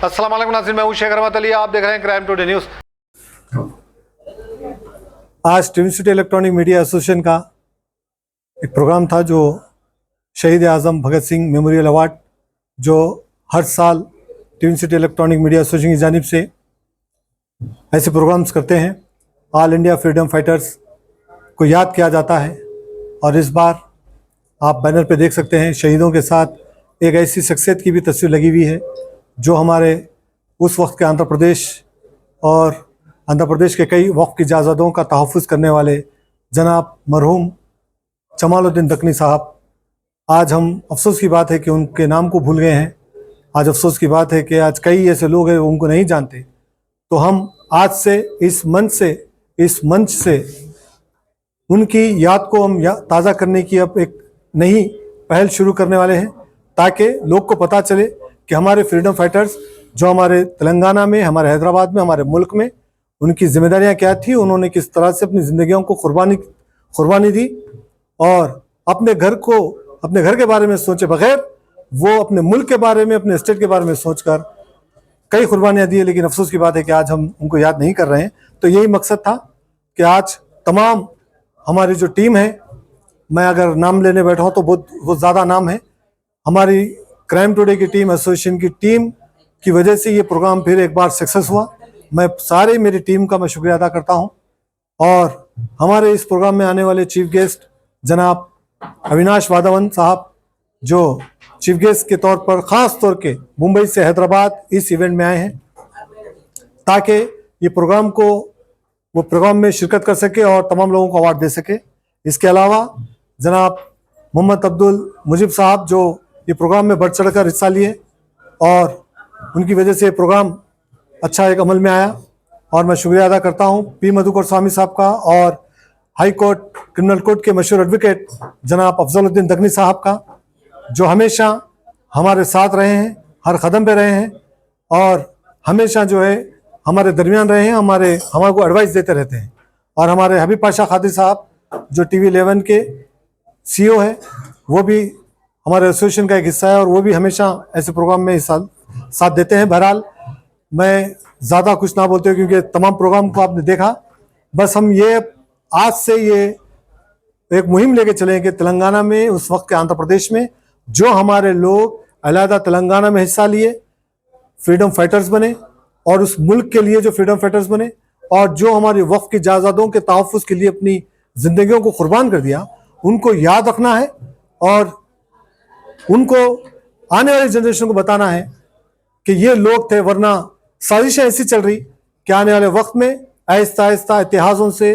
अस्सलाम वालेकुम नाज़रीन, मैं हूं शेख रहमत अली। आप देख रहे हैं क्राइम टुडे न्यूज़। आज ट्विन इलेक्ट्रॉनिक मीडिया एसोसिएशन का एक प्रोग्राम था जो शहीद आज़म भगत सिंह मेमोरियल अवार्ड जो हर साल ट्विन इलेक्ट्रॉनिक मीडिया एसोसिएशन की जानिब से ऐसे प्रोग्राम्स करते हैं। ऑल इंडिया फ्रीडम फाइटर्स को याद किया जाता है और इस बार आप बैनर पे देख सकते हैं शहीदों के साथ एक ऐसी शख्सियत की भी तस्वीर लगी हुई है जो हमारे उस वक्त के आंध्र प्रदेश के कई वक्फ की जायदादों का तहफ़्फ़ुज़ करने वाले जनाब मरहूम जमालुद्दीन दक्कनी साहब। आज हम अफसोस की बात है कि उनके नाम को भूल गए हैं। आज अफसोस की बात है कि आज कई ऐसे लोग हैं उनको नहीं जानते। तो हम आज से इस मंच से उनकी याद को हम ताज़ा करने की अब एक नई पहल शुरू करने वाले हैं ताकि लोग को पता चले कि हमारे फ्रीडम फाइटर्स जो हमारे तेलंगाना में, हमारे हैदराबाद में, हमारे मुल्क में उनकी जिम्मेदारियां क्या थी, उन्होंने किस तरह से अपनी ज़िंदगियों को कुर्बानी दी और अपने घर के बारे में सोचे बगैर वो अपने मुल्क के बारे में, अपने स्टेट के बारे में सोचकर कई कुर्बानियाँ दी है। लेकिन अफसोस की बात है कि आज हम उनको याद नहीं कर रहे हैं। तो यही मकसद था कि आज तमाम हमारी जो टीम है, मैं अगर नाम लेने बैठा हूँ तो बहुत ज़्यादा नाम है। हमारी क्राइम टुडे की टीम, एसोसिएशन की टीम की वजह से ये प्रोग्राम फिर एक बार सक्सेस हुआ। मैं सारे मेरी टीम का मैं शुक्रिया अदा करता हूँ। और हमारे इस प्रोग्राम में आने वाले चीफ गेस्ट जनाब अविनाश वाधवन साहब जो चीफ गेस्ट के तौर पर ख़ास तौर के मुंबई से हैदराबाद इस इवेंट में आए हैं ताकि ये प्रोग्राम में शिरकत कर सके और तमाम लोगों को अवार्ड दे सके। इसके अलावा जनाब मोहम्मद अब्दुल मुजीब साहब जो ये प्रोग्राम में बढ़ चढ़ कर हिस्सा लिए और उनकी वजह से प्रोग्राम अच्छा एक अमल में आया और मैं शुक्रिया अदा करता हूँ पी मधुकर स्वामी साहब का और हाई कोर्ट क्रिमिनल कोर्ट के मशहूर एडवोकेट जनाब अफजलुद्दीन दक्कनी साहब का जो हमेशा हमारे साथ रहे हैं, हर कदम पे रहे हैं और हमेशा जो है हमारे दरमियान रहे हैं, हमारे को एडवाइस देते रहते हैं। और हमारे हबीब पाशा खादी साहब जो TV11 के CEO है, वो भी हमारे एसोसिएशन का एक हिस्सा है और वो भी हमेशा ऐसे प्रोग्राम में साथ देते हैं। बहरहाल मैं ज़्यादा कुछ ना बोलते हुए क्योंकि तमाम प्रोग्राम को आपने देखा, बस हम ये आज से ये एक मुहिम लेके चले कि तेलंगाना में, उस वक्त के आंध्र प्रदेश में जो हमारे लोग अलहदा तेलंगाना में हिस्सा लिए, फ्रीडम फाइटर्स बने और उस मुल्क के लिए जो फ्रीडम फाइटर्स बने और जो हमारी वक्फ की जायदादों के तहफ़्फ़ुज़ के लिए अपनी ज़िंदगियों को कुर्बान कर दिया, उनको याद रखना है और उनको आने वाली जनरेशन को बताना है कि ये लोग थे। वरना साजिशें ऐसी चल रही कि आने वाले वक्त में आहिस्ता आहिस्ता इतिहासों से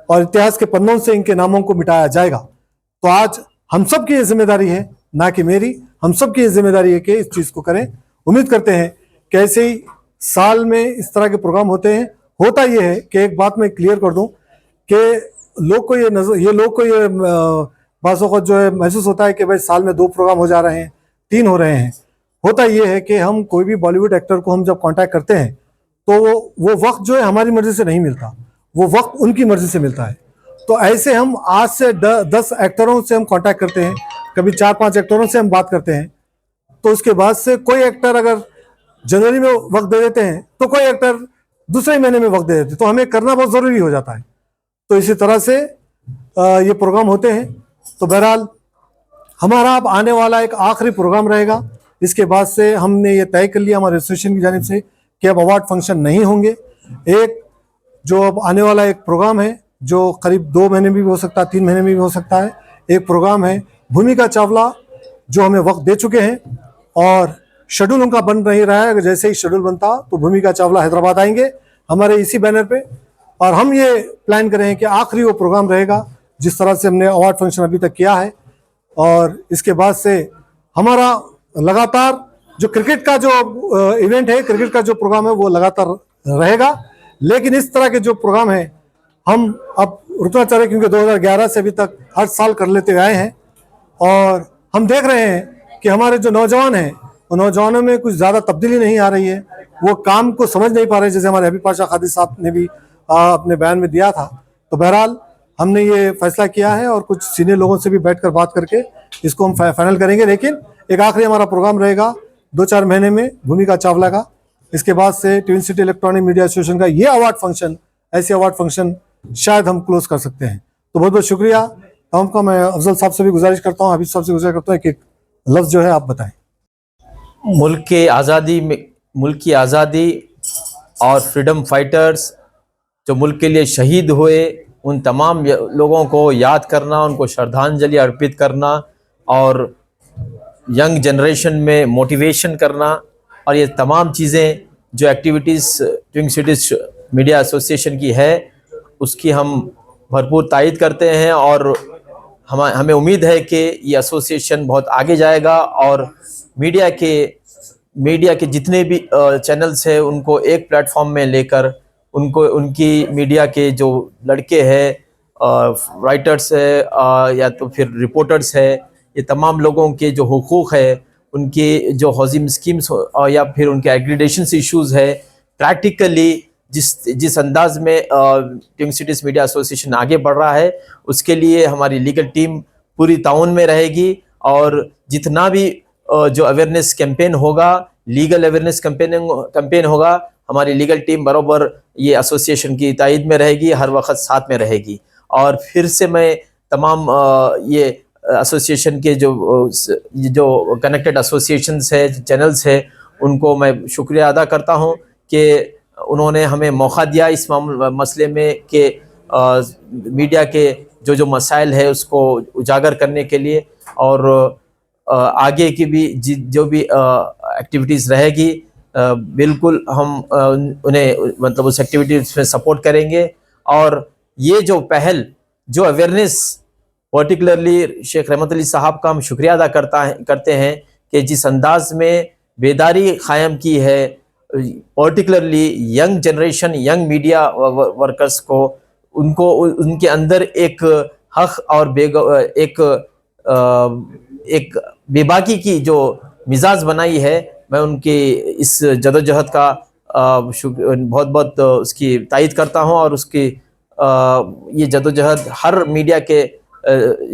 और इतिहास के पन्नों से इनके नामों को मिटाया जाएगा। तो आज हम सब की ये जिम्मेदारी है, ना कि मेरी, हम सब की ये जिम्मेदारी है कि इस चीज़ को करें। उम्मीद करते हैं कि ऐसे ही साल में इस तरह के प्रोग्राम होते हैं। होता ये है कि एक बात मैं क्लियर कर दूं कि लोग को ये बाज़ वक़्त जो है महसूस होता है कि भाई साल में 2 प्रोग्राम हो जा रहे हैं, 3 हो रहे हैं। होता ये है कि हम कोई भी बॉलीवुड एक्टर को हम जब कांटेक्ट करते हैं तो वो वक्त जो है हमारी मर्ज़ी से नहीं मिलता, वो वक्त उनकी मर्ज़ी से मिलता है। तो ऐसे हम आज से 10 एक्टरों से हम कांटेक्ट करते हैं, कभी 4-5 एक्टरों से हम बात करते हैं। तो उसके बाद से कोई एक्टर अगर जनवरी में वक्त दे देते हैं तो कोई एक्टर दूसरे महीने में वक्त दे देते हैं, तो हमें करना बहुत ज़रूरी हो जाता है। तो इसी तरह से ये प्रोग्राम होते हैं। तो बहरहाल हमारा अब आने वाला एक आखिरी प्रोग्राम रहेगा। इसके बाद से हमने ये तय कर लिया हमारे एसोसिएशन की जानिब से कि अब अवार्ड फंक्शन नहीं होंगे। एक जो अब आने वाला एक प्रोग्राम है जो करीब 2 महीने में भी हो सकता है, 3 महीने में भी हो सकता है। एक प्रोग्राम है भूमिका चावला जो हमें वक्त दे चुके हैं और शेड्यूल उनका बन नहीं रहा है। अगर जैसे ही शेड्यूल बनता तो भूमिका चावला हैदराबाद आएंगे हमारे इसी बैनर पे और हम ये प्लान कर रहे हैं कि आखिरी वो प्रोग्राम रहेगा जिस तरह से हमने अवार्ड फंक्शन अभी तक किया है। और इसके बाद से हमारा लगातार जो क्रिकेट का जो इवेंट है, क्रिकेट का जो प्रोग्राम है वो लगातार रहेगा। लेकिन इस तरह के जो प्रोग्राम है हम अब रुकना चाह रहे हैं क्योंकि 2011 से अभी तक हर साल कर लेते आए हैं और हम देख रहे हैं कि हमारे जो नौजवान हैं उन नौजवानों में कुछ ज़्यादा तब्दीली नहीं आ रही है, वो काम को समझ नहीं पा रहे, जैसे हमारे हबीब पाशा खादी साहब ने भी अपने बयान में दिया था। तो बहरहाल हमने ये फैसला किया है और कुछ सीनियर लोगों से भी बैठकर बात करके इसको हम फाइनल करेंगे। लेकिन एक आखिरी हमारा प्रोग्राम रहेगा 2-4 महीने में भूमिका चावला का। इसके बाद से twin city electronic media association का ये अवार्ड फंक्शन, ऐसे अवार्ड फंक्शन शायद हम क्लोज कर सकते हैं। तो बहुत बहुत शुक्रिया। तो मैं अफजल साहब से भी गुजारिश करता हूँ, हबीब साहब से गुजारिश करता हूँ कि एक लफ्ज़ जो है आप बताएं। मुल्क की आज़ादी और फ्रीडम फाइटर्स जो मुल्क के लिए शहीद हुए, उन तमाम लोगों को याद करना, उनको श्रद्धांजलि अर्पित करना और यंग जनरेशन में मोटिवेशन करना, और ये तमाम चीज़ें जो activities twin cities media association की है, उसकी हम भरपूर तायद करते हैं। और हमें उम्मीद है कि ये एसोसिएशन बहुत आगे जाएगा और मीडिया के जितने भी चैनल्स हैं उनको एक प्लेटफॉर्म में लेकर, उनकी मीडिया के जो लड़के हैं, राइटर्स है या तो फिर रिपोर्टर्स है, ये तमाम लोगों के जो हुकूक है, उनके जो हाउसिंग स्कीम्स या फिर उनके एग्रीडेशन इश्यूज़ है, प्रैक्टिकली जिस अंदाज में ट्विन सिटीज़ मीडिया एसोसिएशन आगे बढ़ रहा है, उसके लिए हमारी लीगल टीम पूरी ताउन में रहेगी। और जितना भी जो अवेयरनेस कैंपेन होगा, लीगल अवेयरनेस कैंपेन होगा, हमारी लीगल टीम बराबर ये एसोसिएशन की तायद में रहेगी, हर वक्त साथ में रहेगी। और फिर से मैं तमाम ये एसोसिएशन के जो कनेक्टेड एसोसिएशंस है, चैनल्स है, उनको मैं शुक्रिया अदा करता हूँ कि उन्होंने हमें मौका दिया इस मसले में कि मीडिया के जो मसाइल है उसको उजागर करने के लिए। और आगे की भी जो भी एक्टिविटीज़ रहेगी, बिल्कुल हम उन्हें मतलब उस एक्टिविटीज़ में सपोर्ट करेंगे। और ये जो पहल, जो अवेयरनेस, पर्टिकुलरली शेख रहमत अली साहब का हम शुक्रिया अदा करते हैं कि जिस अंदाज में बेदारी कायम की है, particularly young generation, young media workers को, उनको उनके अंदर एक हक और एक बेबाकी की जो मिजाज बनाई है, मैं उनकी इस जदोजहद का बहुत बहुत उसकी तायद करता हूँ। और उसकी ये जदोजहद हर मीडिया के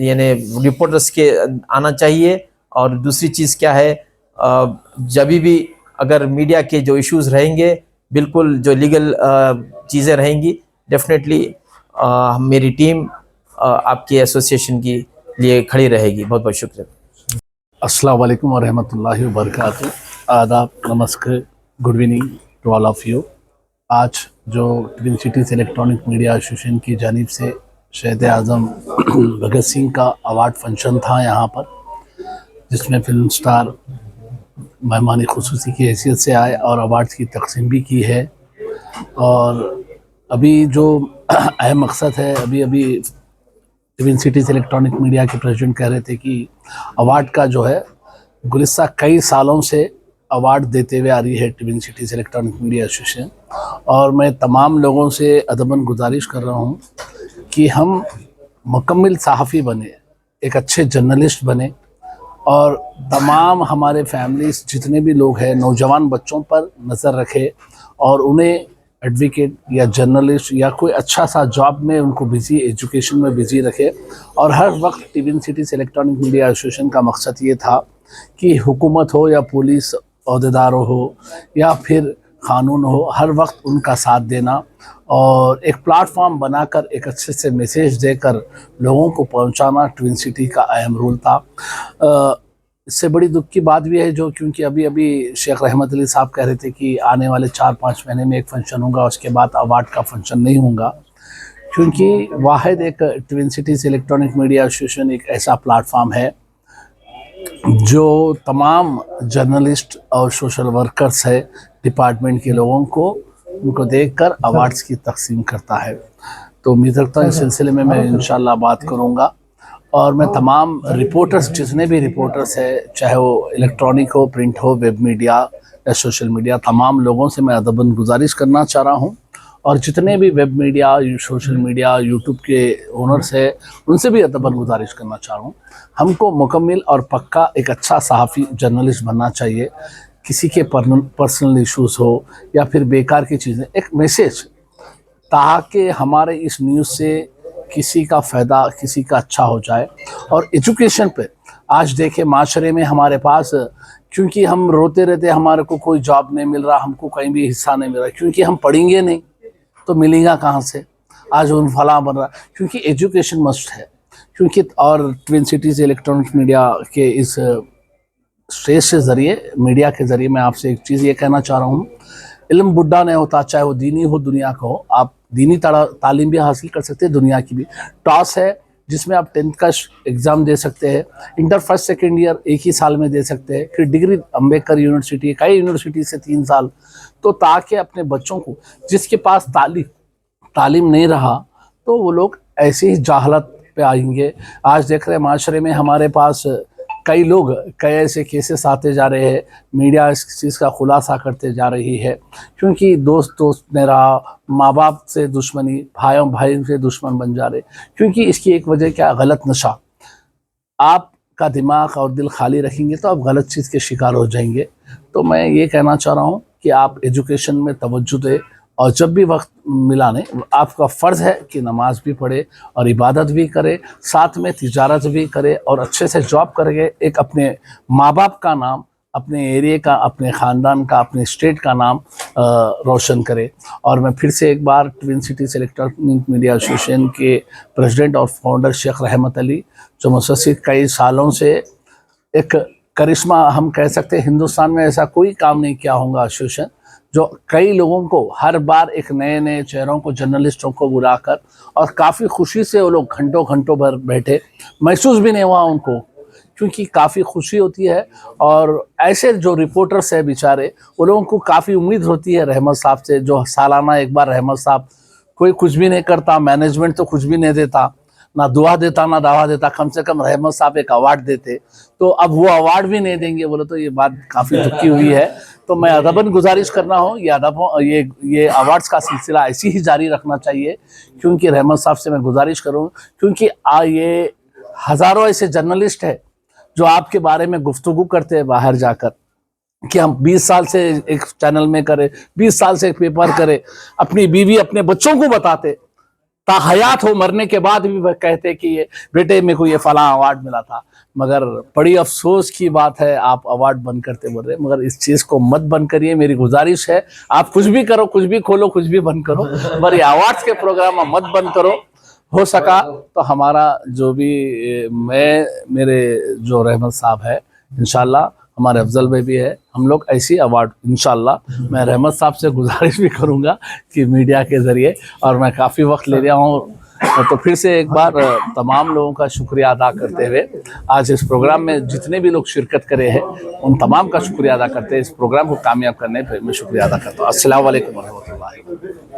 यानी रिपोर्टर्स के आना चाहिए। और दूसरी चीज़ क्या है, जब भी अगर मीडिया के जो इश्यूज़ रहेंगे, बिल्कुल जो लीगल चीज़ें रहेंगी, डेफिनेटली मेरी टीम आपकी एसोसिएशन के लिए खड़ी रहेगी। बहुत बहुत शुक्रिया। अस्सलाम वालेकुम व रहमतुल्लाहि व बरकातुहू। आदाब, नमस्कार, good evening to all of you. आज जो twin cities electronic media association की जानिब से शहीद आज़म भगत सिंह का अवार्ड फंक्शन था यहाँ पर, जिसमें फिल्म स्टार मेहमान खुसूसी की हैसियत से आए और अवार्ड्स की तकसीम भी की है। और अभी जो अहम मकसद है, अभी ट्विन सिटीज़ इलेक्ट्रॉनिक मीडिया के प्रेसिडेंट कह रहे थे कि अवार्ड का जो है गुज़िश्ता कई सालों से अवार्ड देते हुए आ रही है twin cities electronic media association. और मैं तमाम लोगों से अदबन गुजारिश कर रहा हूँ कि हम मुकम्मल सहाफ़ी बने, एक अच्छे जर्नलिस्ट बने, और तमाम हमारे फैमिलीज़ जितने भी लोग हैं, नौजवान बच्चों पर नज़र रखे और उन्हें एडवोकेट या जर्नलिस्ट या कोई अच्छा सा जॉब में उनको बिज़ी, एजुकेशन में बिज़ी रखे। और हर वक्त twin cities electronic media association का मकसद ये था कि हुकूमत हो या पुलिस अहदेदारों हो या फिर क़ानून हो, हर वक्त उनका साथ देना और एक प्लेटफॉर्म बनाकर एक अच्छे से मैसेज देकर लोगों को पहुंचाना ट्विन सिटी का अहम रोल था। इससे बड़ी दुख की बात भी है जो, क्योंकि अभी शेख रहमत अली साहब कह रहे थे कि आने वाले 4-5 महीने में एक फंक्शन होगा, उसके बाद अवार्ड का फंक्शन नहीं होगा, क्योंकि वाहिद एक twin cities electronic media association एक ऐसा प्लेटफॉर्म है जो तमाम जर्नलिस्ट और सोशल वर्कर्स है डिपार्टमेंट के लोगों को, उनको देखकर अवार्ड्स की तकसीम करता है। तो उम्मीद रखता हूँ इस सिलसिले में मैं इंशाल्लाह बात करूँगा। और मैं तमाम रिपोर्टर्स, जितने भी रिपोर्टर्स हैं, चाहे वो इलेक्ट्रॉनिक हो, प्रिंट हो, वेब मीडिया या सोशल मीडिया, तमाम लोगों से मैं अदबन गुजारिश करना चाह रहा हूँ। और जितने भी web media, social media, YouTube के ओनर्स हैं, उनसे भी अदबन गुजारिश करना चाह रहा हूँ, हमको मुकम्मल और पक्का एक अच्छा सहाफ़ी जर्नलिस्ट बनना चाहिए। किसी के पर्सनल इश्यूज़ हो या फिर बेकार की चीज़ें, एक मैसेज, ताकि हमारे इस न्यूज़ से किसी का फ़ायदा, किसी का अच्छा हो जाए। और एजुकेशन पे आज देखें, माशरे में हमारे पास क्योंकि हम रोते रहते हमारे को कोई जॉब नहीं मिल रहा, हमको कहीं भी हिस्सा नहीं मिल रहा, क्योंकि हम पढ़ेंगे नहीं तो मिलेगा कहाँ से। आज उन फला बन रहा क्योंकि एजुकेशन मस्ट है। क्योंकि और ट्विन सिटीज़ इलेक्ट्रॉनिक मीडिया के इस स्टेज के ज़रिए, मीडिया के ज़रिए मैं आपसे एक चीज़ ये कहना चाह रहा हूँ, इल्म बुढ़ा नहीं होता, चाहे वो दीनी हो दुनिया का हो। आप दीनी तालीम भी हासिल कर सकते हैं, दुनिया की भी। टॉस है जिसमें आप 10th का एग्ज़ाम दे सकते हैं, इंटर फर्स्ट सेकेंड ईयर एक ही साल में दे सकते हैं, फिर डिग्री अम्बेडकर यूनिवर्सिटी, कई यूनिवर्सिटी से 3 साल। तो ताकि अपने बच्चों को, जिसके पास तालीम नहीं रहा तो वो लोग ऐसी ही जाहलत पे आएंगे। आज देख रहे हैं माशरे में हमारे पास कई लोग, कई ऐसे केसेस आते जा रहे हैं, मीडिया इस चीज़ का खुलासा करते जा रही है। क्योंकि दोस्त नहीं रहा, माँ बाप से दुश्मनी, भाई से दुश्मन बन जा रहे। क्योंकि इसकी एक वजह क्या, गलत नशा। आपका दिमाग और दिल खाली रखेंगे तो आप गलत चीज़ के शिकार हो जाएंगे। तो मैं ये कहना चाह रहा हूँ कि आप एजुकेशन में तवज्जो दें, और जब भी वक्त मिला ने, आपका फ़र्ज़ है कि नमाज भी पढ़े और इबादत भी करे, साथ में तिजारत भी करे और अच्छे से जॉब करके एक अपने माँ बाप का नाम, अपने एरिया का, अपने ख़ानदान का, अपने स्टेट का नाम रोशन करे। और मैं फिर से एक बार twin cities electronic media association के प्रेसिडेंट और फाउंडर शेख रहमत अली, जो मुसलसल कई सालों से एक करिश्मा हम कह सकते हैं, हिंदुस्तान में ऐसा कोई काम नहीं किया होगा एसोसिएशन, जो कई लोगों को हर बार एक नए चेहरों को, जर्नलिस्टों को बुलाकर, और काफ़ी खुशी से वो लोग घंटों भर बैठे, महसूस भी नहीं हुआ उनको, क्योंकि काफ़ी खुशी होती है। और ऐसे जो रिपोर्टर्स हैं बेचारे, वो लोगों को काफ़ी उम्मीद होती है रहमत साहब से, जो सालाना एक बार रहमत साहब कोई कुछ भी नहीं करता, मैनेजमेंट तो कुछ भी नहीं देता, ना दुआ देता ना दावा देता, कम से कम रहमत साहब एक अवार्ड देते। तो अब वो अवार्ड भी नहीं देंगे बोले तो ये बात काफ़ी दुखी हुई है। तो मैं अदबन गुजारिश करना हो, ये अवार्ड्स का सिलसिला ऐसी ही जारी रखना चाहिए। क्योंकि रहमत साहब से मैं गुजारिश करूँ, क्योंकि ये हज़ारों ऐसे जर्नलिस्ट हैं जो आपके बारे में गुफ्तगू करते हैं बाहर जाकर, कि हम 20 साल से एक चैनल में करें, 20 साल से एक पेपर करें, अपनी बीवी अपने बच्चों को बताते, हयात हो, मरने के बाद भी वह कहते कि ये बेटे मेरे को ये फला अवार्ड मिला था। मगर बड़ी अफसोस की बात है, आप अवार्ड बंद करते बोल रहे। मगर इस चीज़ को मत बंद करिए, मेरी गुजारिश है। आप कुछ भी करो, कुछ भी खोलो, कुछ भी बंद करो, मगर ये अवार्ड्स के प्रोग्राम मत बंद करो। हो सका तो हमारा जो भी मेरे जो रहमत साहब है, इंशाल्लाह हमारे अफजल भाई भी है, हम लोग ऐसी अवार्ड इंशाल्लाह, मैं रहमत साहब से गुजारिश भी करूंगा कि मीडिया के ज़रिए, और मैं काफ़ी वक्त ले रहा हूँ, तो फिर से एक बार तमाम लोगों का शुक्रिया अदा करते हुए, आज इस प्रोग्राम में जितने भी लोग शिरकत करे हैं उन तमाम का शुक्रिया अदा करते हैं। इस प्रोग्राम को कामयाब करने पर मैं शुक्रिया अदा करता हूँ। अस्सलाम वालेकुम व रहमतुल्लाहि।